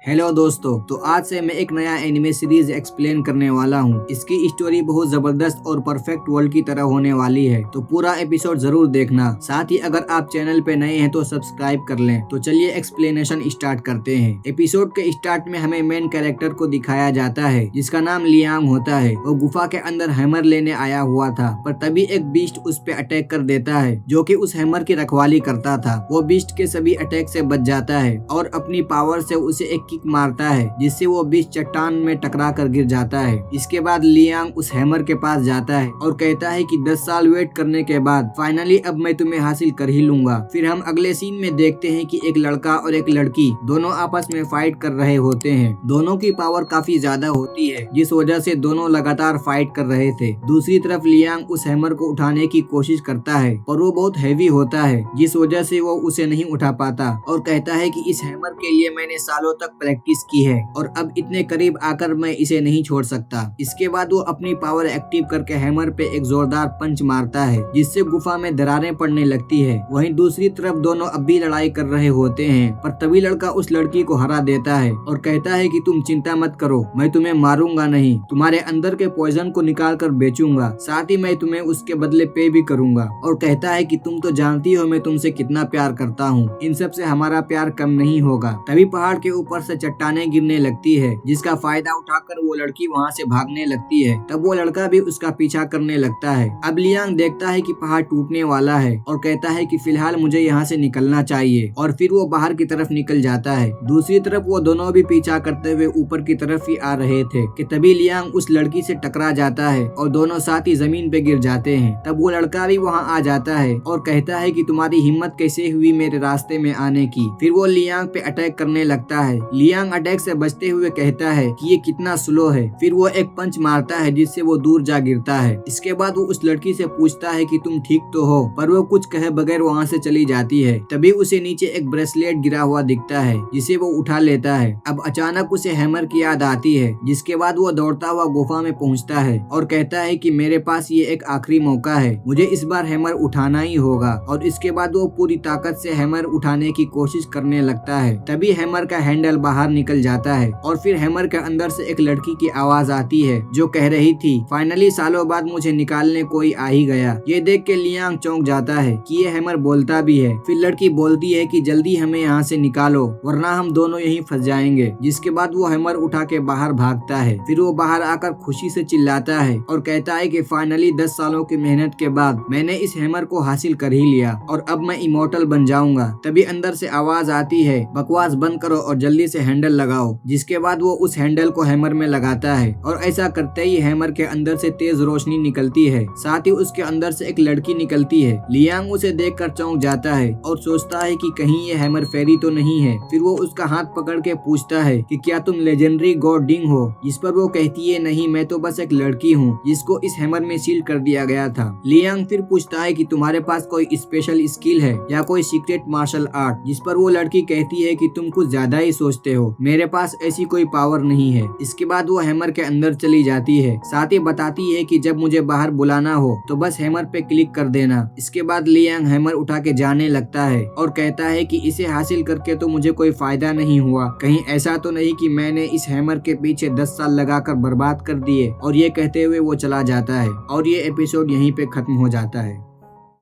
Hello दोस्तों, तो आज से मैं एक नया एनिमे सीरीज एक्सप्लेन करने वाला हूँ। इसकी स्टोरी बहुत जबरदस्त और परफेक्ट वर्ल्ड की तरह होने वाली है, तो पूरा एपिसोड जरूर देखना। साथ ही अगर आप चैनल पे नए हैं तो सब्सक्राइब कर लें। तो चलिए एक्सप्लेनेशन स्टार्ट करते हैं। एपिसोड के स्टार्ट में हमें मेन कैरेक्टर को दिखाया जाता है जिसका नाम लियांग होता है। वो गुफा के अंदर हैमर लेने आया हुआ था, पर तभी एक बीस्ट उस पे अटैक कर देता है जो कि उस हैमर की रखवाली करता था। वो बीस्ट के सभी अटैक से बच जाता है और अपनी पावर से उसे एक किक मारता है जिससे वो बीस्ट चट्टान में टकरा कर गिर जाता है। इसके बाद लियांग उस हैमर के पास जाता है और कहता है कि 10 साल वेट करने के बाद फाइनली अब मैं तुम्हें हासिल कर ही लूंगा। फिर हम अगले सीन में देखते हैं कि एक लड़का और एक लड़की दोनों आपस में फाइट कर रहे होते हैं। दोनों की पावर काफी ज्यादा होती है जिस वजह से दोनों लगातार फाइट कर रहे थे। दूसरी तरफ लियांग उस हैमर को उठाने की कोशिश करता है पर वो बहुत हैवी होता है जिस वजह से वो उसे नहीं उठा पाता और कहता है कि इस हैमर के लिए मैंने सालों तक प्रैक्टिस की है और अब इतने करीब आकर मैं इसे नहीं छोड़ सकता। इसके बाद वो अपनी पावर एक्टिव करके हैमर पे एक जोरदार पंच मारता है जिससे गुफा में दरारें पड़ने लगती है। वहीं दूसरी तरफ दोनों अब भी लड़ाई कर रहे होते हैं, पर तभी लड़का उस लड़की को हरा देता है और कहता है कि तुम चिंता मत करो, मैं तुम्हें मारूंगा नहीं, तुम्हारे अंदर के पॉइजन को निकाल कर बेचूंगा, साथ ही मैं तुम्हें उसके बदले पे भी करूंगा। और कहता है कि तुम तो जानती हो मैं तुमसे कितना प्यार करता हूँ, इन सब से हमारा प्यार कम नहीं होगा। तभी पहाड़ के ऊपर से चट्टानें गिरने लगती है जिसका फायदा उठाकर वो लड़की वहाँ से भागने लगती है। तब वो लड़का भी उसका पीछा करने लगता है। अब लियांग देखता है कि पहाड़ टूटने वाला है और कहता है कि फिलहाल मुझे यहाँ से निकलना चाहिए और फिर वो बाहर की तरफ निकल जाता है। दूसरी तरफ वो दोनों भी पीछा करते हुए ऊपर की तरफ ही आ रहे थे कि तभी लियांग उस लड़की से टकरा जाता है और दोनों साथ ही जमीन पे गिर जाते हैं। तब वो लड़का भी वहाँ आ जाता है और कहता है कि तुम्हारी हिम्मत कैसे हुई मेरे रास्ते में आने की। फिर वो लियांग पे अटैक करने लगता है। लियांग अटैक से बचते हुए कहता है कि ये कितना स्लो है। फिर वो एक पंच मारता है जिससे वो दूर जा गिरता है। इसके बाद वो उस लड़की से पूछता है कि तुम ठीक तो हो, पर वो कुछ कहे बगैर वहाँ से चली जाती है। तभी उसे नीचे एक ब्रेसलेट गिरा हुआ दिखता है जिसे वो उठा लेता है। अब अचानक उसे हैमर की याद आती है जिसके बाद वो दौड़ता हुआ गुफा में पहुँचता है और कहता है कि मेरे पास ये एक आखिरी मौका है, मुझे इस बार हैमर उठाना ही होगा। और इसके बाद वो पूरी ताकत से हैमर उठाने की कोशिश करने लगता है। तभी हैमर का हैंडल बाहर निकल जाता है और फिर हैमर के अंदर से एक लड़की की आवाज आती है जो कह रही थी फाइनली सालों बाद मुझे निकालने कोई आ ही गया। ये देख के लियांग चौंक जाता है कि ये हैमर बोलता भी है। फिर लड़की बोलती है कि जल्दी हमें यहाँ से निकालो वरना हम दोनों यहीं फंस जाएंगे। जिसके बाद वो हैमर उठा के बाहर भागता है। फिर वो बाहर आकर खुशी से चिल्लाता है और कहता है कि फाइनली 10 सालों की मेहनत के बाद मैंने इस हैमर को हासिल कर ही लिया और अब मैं इमोर्टल बन जाऊंगा। तभी अंदर से आवाज आती है बकवास बंद करो और जल्दी से हैंडल लगाओ। जिसके बाद वो उस हैंडल को हैमर में लगाता है और ऐसा करते ही हैमर के अंदर से तेज रोशनी निकलती है, साथ ही उसके अंदर से एक लड़की निकलती है। लियांग उसे देखकर चौंक जाता है और सोचता है कि कहीं ये हैमर फेरी तो नहीं है। फिर वो उसका हाथ पकड़ के पूछता है कि क्या तुम लेजेंडरी गॉड डिंग हो, जिस पर वो कहती है नहीं, मैं तो बस एक लड़की हूँ जिसको इस हैमर में सील कर दिया गया था। लियांग फिर पूछता है कि तुम्हारे पास कोई स्पेशल स्किल है या कोई सीक्रेट मार्शल आर्ट, जिस पर वो लड़की कहती है कि तुम कुछ ज्यादा ही सोचते हो, मेरे पास ऐसी कोई पावर नहीं है। इसके बाद वो हैमर के अंदर चली जाती है, साथ ही बताती है कि जब मुझे बाहर बुलाना हो तो बस हैमर पे क्लिक कर देना। इसके बाद लियांग हैमर उठा के जाने लगता है और कहता है कि इसे हासिल करके तो मुझे कोई फायदा नहीं हुआ, कहीं ऐसा तो नहीं कि मैंने इस हैमर के पीछे 10 साल लगाकर बर्बाद कर दिए। और ये कहते हुए वो चला जाता है और ये एपिसोड यहीं पे खत्म हो जाता है।